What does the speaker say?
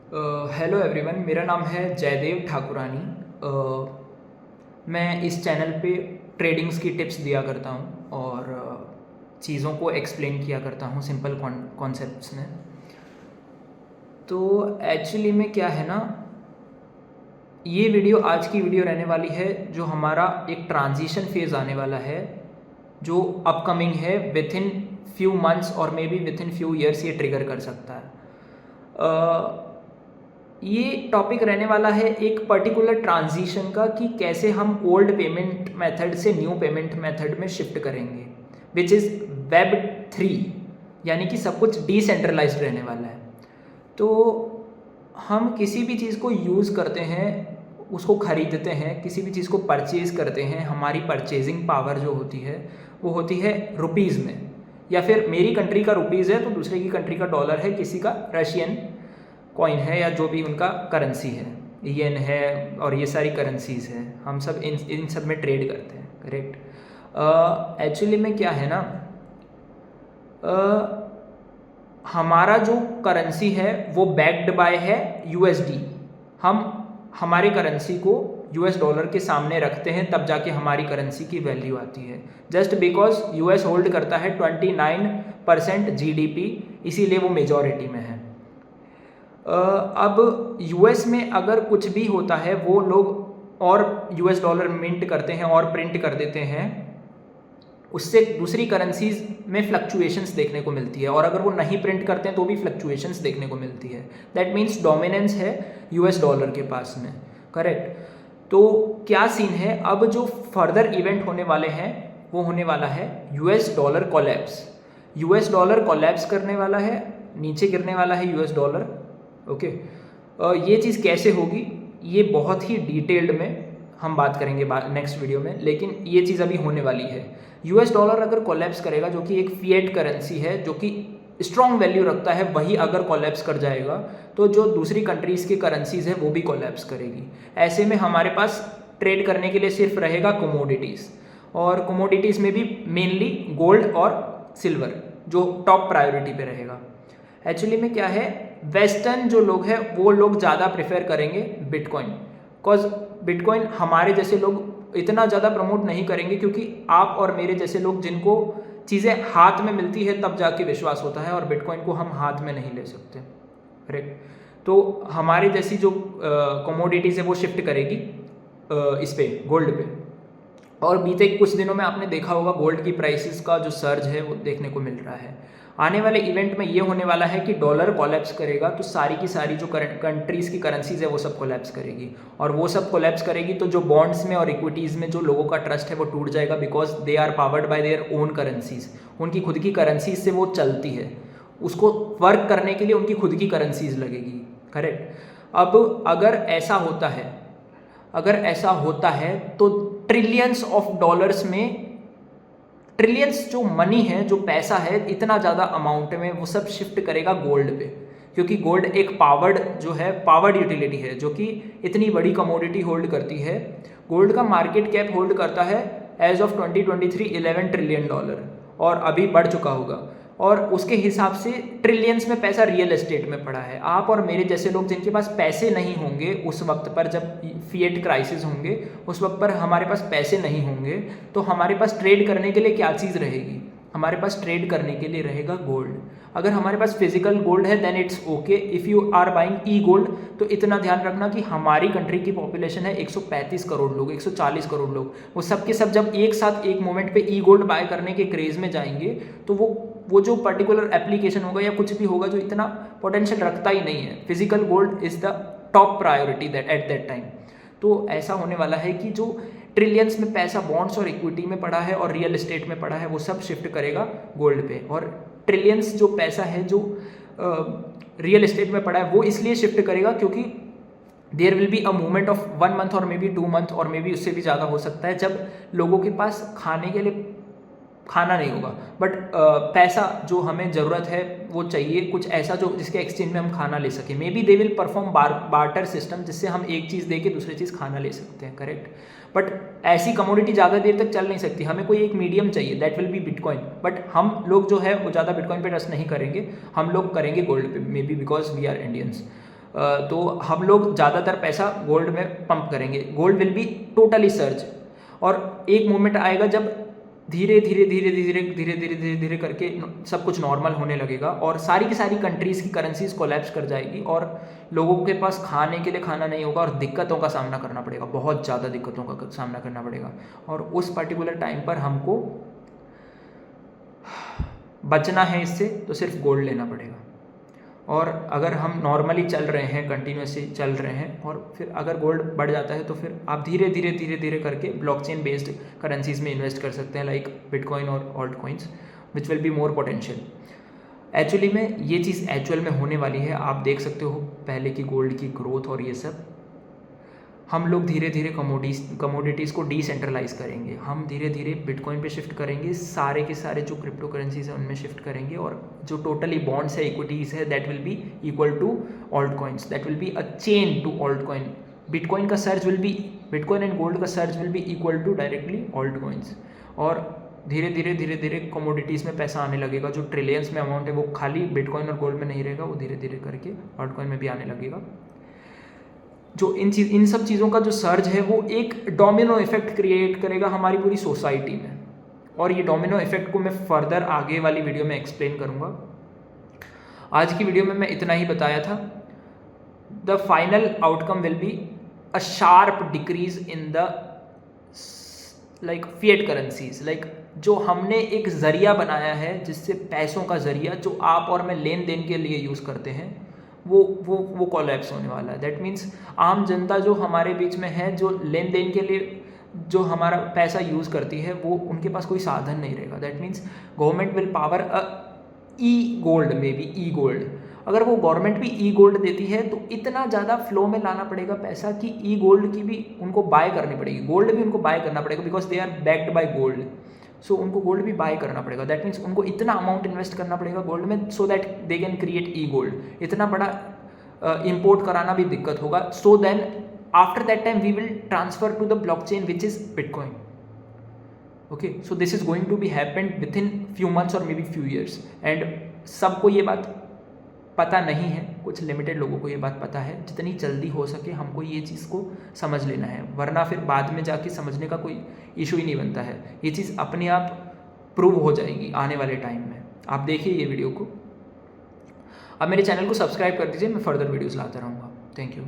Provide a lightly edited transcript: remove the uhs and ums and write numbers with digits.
Hello everyone, मेरा नाम है जयदेव ठाकुरानी। मैं इस चैनल पे ट्रेडिंग्स की टिप्स दिया करता हूँ और चीज़ों को एक्सप्लेन किया करता हूँ सिंपल कॉन्सेप्ट्स में। तो एक्चुअली में क्या है ना, ये वीडियो आज की वीडियो रहने वाली है जो हमारा एक ट्रांजिशन फेज़ आने वाला है जो अपकमिंग है। विथ इन फ्यू मंथ्स और may be with in few years ये ट्रिगर कर सकता है। ये टॉपिक रहने वाला है एक पर्टिकुलर ट्रांजिशन का कि कैसे हम ओल्ड पेमेंट मेथड से न्यू पेमेंट मेथड में शिफ्ट करेंगे, विच इज़ वेब 3, यानी कि सब कुछ डिसेंट्रलाइज्ड रहने वाला है। तो हम किसी भी चीज़ को यूज़ करते हैं, उसको ख़रीदते हैं, किसी भी चीज़ को परचेज़ करते हैं, हमारी परचेजिंग पावर जो होती है वो होती है रुपीज़ में, या फिर मेरी कंट्री का रुपीज़ है तो दूसरे की कंट्री का डॉलर है, किसी का रशियन कॉइन है या जो भी उनका करेंसी है, येन है और ये सारी करेंसीज़ हैं। हम सब इन सब में ट्रेड करते हैं, करेक्ट। एक्चुअली में क्या है ना, हमारा जो करेंसी है वो बैक्ड बाय है यूएसडी। हम हमारी करेंसी को यूएस डॉलर के सामने रखते हैं तब जाके हमारी करेंसी की वैल्यू आती है। जस्ट बिकॉज यूएस होल्ड करता है 29% जीडीपी, इसीलिए वो मेजॉरिटी में है। अब यूएस में अगर कुछ भी होता है वो लोग और यूएस डॉलर मिंट करते हैं और प्रिंट कर देते हैं, उससे दूसरी करेंसीज में फ्लक्चुएशंस देखने को मिलती है, और अगर वो नहीं प्रिंट करते हैं तो भी फ्लक्चुएशंस देखने को मिलती है। दैट मीन्स डोमिनेंस है यूएस डॉलर के पास में, करेक्ट। तो क्या सीन है, अब जो फर्दर इवेंट होने वाले हैं वो होने वाला है US dollar collapse. US dollar collapse करने वाला है, नीचे गिरने वाला है यूएस डॉलर। ओके, ये चीज़ कैसे होगी ये बहुत ही डिटेल्ड में हम बात करेंगे नेक्स्ट वीडियो में, लेकिन ये चीज़ अभी होने वाली है। यूएस डॉलर अगर कोलैप्स करेगा, जो कि एक फिएट करेंसी है जो कि स्ट्रॉन्ग वैल्यू रखता है, वही अगर कोलैप्स कर जाएगा तो जो दूसरी कंट्रीज़ की करेंसीज है वो भी कोलैप्स करेगी। ऐसे में हमारे पास ट्रेड करने के लिए सिर्फ रहेगा कोमोडिटीज़, और कोमोडिटीज़ में भी मेनली गोल्ड और सिल्वर जो टॉप प्रायोरिटी पे रहेगा। एक्चुअली में क्या है, वेस्टर्न जो लोग हैं वो लोग ज़्यादा प्रेफर करेंगे बिटकॉइन, बिकॉज बिटकॉइन हमारे जैसे लोग इतना ज़्यादा प्रमोट नहीं करेंगे, क्योंकि आप और मेरे जैसे लोग जिनको चीज़ें हाथ में मिलती है तब जाके विश्वास होता है, और बिटकॉइन को हम हाथ में नहीं ले सकते, करेक्ट। तो हमारी जैसी जो कमोडिटीज़ है वो शिफ्ट करेगी इस पे, गोल्ड पे। और बीते कुछ दिनों में आपने देखा होगा गोल्ड की प्राइसेस का जो सर्ज है वो देखने को मिल रहा है। आने वाले इवेंट में ये होने वाला है कि डॉलर कोलैप्स करेगा तो सारी की सारी जो कंट्रीज़ की करेंसीज है वो सब कोलैप्स करेगी, और वो सब कोलैप्स करेगी तो जो बॉन्ड्स में और इक्विटीज़ में जो लोगों का ट्रस्ट है वो टूट जाएगा, because they are powered by their own currencies. उनकी खुद की करेंसीज से वो चलती है, उसको वर्क करने के लिए उनकी खुद की करेंसीज लगेगी, करेक्ट। अब अगर ऐसा होता है तो ट्रिलियंस ऑफ डॉलर्स में, ट्रिलियंस जो मनी है, जो पैसा है, इतना ज़्यादा अमाउंट में वो सब शिफ्ट करेगा गोल्ड पे, क्योंकि गोल्ड एक पावर्ड यूटिलिटी है जो कि इतनी बड़ी कमोडिटी होल्ड करती है। गोल्ड का मार्केट कैप होल्ड करता है एज ऑफ 2023 $11 ट्रिलियन, और अभी बढ़ चुका होगा, और उसके हिसाब से ट्रिलियंस में पैसा रियल एस्टेट में पड़ा है। आप और मेरे जैसे लोग जिनके पास पैसे नहीं होंगे उस वक्त पर, जब फिएट क्राइसिस होंगे उस वक्त पर हमारे पास पैसे नहीं होंगे, तो हमारे पास ट्रेड करने के लिए क्या चीज़ रहेगी? हमारे पास ट्रेड करने के लिए रहेगा गोल्ड। अगर हमारे पास फिजिकल गोल्ड है then it's okay. If you are buying e gold, तो इतना ध्यान रखना कि हमारी कंट्री की पॉपुलेशन है 135 करोड़ लोग, 140 करोड़ लोग, वो सब के सब जब एक साथ एक मोमेंट पे ई गोल्ड बाय करने के क्रेज़ में जाएंगे तो वो जो पर्टिकुलर एप्लीकेशन होगा या कुछ भी होगा जो इतना पोटेंशियल रखता ही नहीं है, physical gold is the top priority that at that time. तो ऐसा होने वाला है कि जो ट्रिलियंस में पैसा बॉन्ड्स और इक्विटी में पड़ा है और रियल एस्टेट में पड़ा है वो सब शिफ्ट करेगा गोल्ड पे। और ट्रिलियंस जो पैसा है जो रियल एस्टेट में पड़ा है वो इसलिए शिफ्ट करेगा क्योंकि there will be a movement of 1 month और मे बी 2 मंथ और मे बी उससे भी ज़्यादा हो सकता है, जब लोगों के पास खाने के लिए खाना नहीं होगा, बट पैसा जो हमें ज़रूरत है वो चाहिए कुछ ऐसा जो जिसके एक्सचेंज में हम खाना ले सकें। May be they will perform barter system, जिससे हम एक चीज़ दे के दूसरी चीज़ खाना ले सकते हैं, करेक्ट। बट ऐसी कमोडिटी ज़्यादा देर तक चल नहीं सकती, हमें कोई एक मीडियम चाहिए, that will be bitcoin. But हम लोग जो है वो ज़्यादा बिटकॉइन पे ट्रस्ट नहीं करेंगे, हम लोग करेंगे गोल्ड पे, maybe because we are Indians. तो हम लोग ज़्यादातर पैसा गोल्ड में पंप करेंगे, gold will be totally surge. और एक मोमेंट आएगा जब धीरे धीरे धीरे धीरे धीरे धीरे धीरे धीरे करके सब कुछ नॉर्मल होने लगेगा और सारी की सारी कंट्रीज़ की करेंसीज कोलैप्स कर जाएगी और लोगों के पास खाने के लिए खाना नहीं होगा और दिक्कतों का सामना करना पड़ेगा, बहुत ज़्यादा दिक्कतों का सामना करना पड़ेगा। और उस पर्टिकुलर टाइम पर हमको बचना है इससे तो सिर्फ गोल्ड लेना पड़ेगा। और अगर हम नॉर्मली चल रहे हैं, कंटिन्यूसली चल रहे हैं और फिर अगर गोल्ड बढ़ जाता है तो फिर आप धीरे धीरे धीरे धीरे करके ब्लॉकचेन बेस्ड करेंसीज में इन्वेस्ट कर सकते हैं, लाइक बिटकॉइन और alt coins which will be more potential. Actually में ये चीज़ एक्चुअल में होने वाली है, आप देख सकते हो पहले की गोल्ड की ग्रोथ और ये सब। हम लोग धीरे धीरे कमोडिटीज़ को डिसेंट्रलाइज करेंगे, हम धीरे धीरे बिटकॉइन पे शिफ्ट करेंगे, सारे के सारे जो क्रिप्टो करेंसीज हैं उनमें शिफ्ट करेंगे और जो टोटली बॉन्ड्स है, इक्विटीज़ है, that will be equal to altcoins, that will be a chain to altcoin. Bitcoin का search will be, Bitcoin and gold का search will be equal to directly altcoins. और धीरे धीरे धीरे धीरे commodities में पैसा आने लगेगा, जो ट्रिलियंस में अमाउंट है वो खाली बिटकॉइन और गोल्ड में नहीं रहेगा, वो धीरे धीरे करके ऑल्ट कॉइन में भी आने लगेगा। जो इन सब चीज़ों का जो सर्ज है वो एक डोमिनो इफेक्ट क्रिएट करेगा हमारी पूरी सोसाइटी में, और ये डोमिनो इफेक्ट को मैं फर्दर आगे वाली वीडियो में एक्सप्लेन करूँगा। आज की वीडियो में मैं इतना ही बताया था। The final outcome will be a sharp decrease in the like fiat currencies, like जो हमने एक ज़रिया बनाया है जिससे पैसों का ज़रिया जो आप और मैं लेन देन के लिए यूज़ करते हैं वो कोलैप्स होने वाला है। दैट मीन्स आम जनता जो हमारे बीच में है, जो लेन देन के लिए जो हमारा पैसा यूज़ करती है, वो उनके पास कोई साधन नहीं रहेगा। That means government will power a e gold, maybe e gold. अगर वो गवर्नमेंट भी ई गोल्ड देती है तो इतना ज़्यादा फ्लो में लाना पड़ेगा पैसा कि ई गोल्ड की भी उनको बाय करनी पड़ेगी, गोल्ड भी उनको बाय करना पड़ेगा, because they are backed by gold. So उनको गोल्ड भी बाय करना पड़ेगा। दैट मीन्स उनको इतना अमाउंट इन्वेस्ट करना पड़ेगा गोल्ड में, so that they can create e gold. इतना बड़ा इंपोर्ट कराना भी दिक्कत होगा। So then after that time we will transfer to the blockchain which is Bitcoin. Okay, so this is going to be happened within few months और maybe few years. And सबको ये बात पता नहीं है, कुछ limited लोगों को ये बात पता है। जितनी जल्दी हो सके हमको ये चीज़ को समझ लेना है, वरना फिर बाद में जाके समझने का कोई इशू ही नहीं बनता है। ये चीज़ अपने आप प्रूव हो जाएगी आने वाले टाइम में। आप देखिए ये वीडियो को। अब मेरे चैनल को सब्सक्राइब कर दीजिए, मैं फर्दर वीडियोस लाता रहूँगा। Thank you.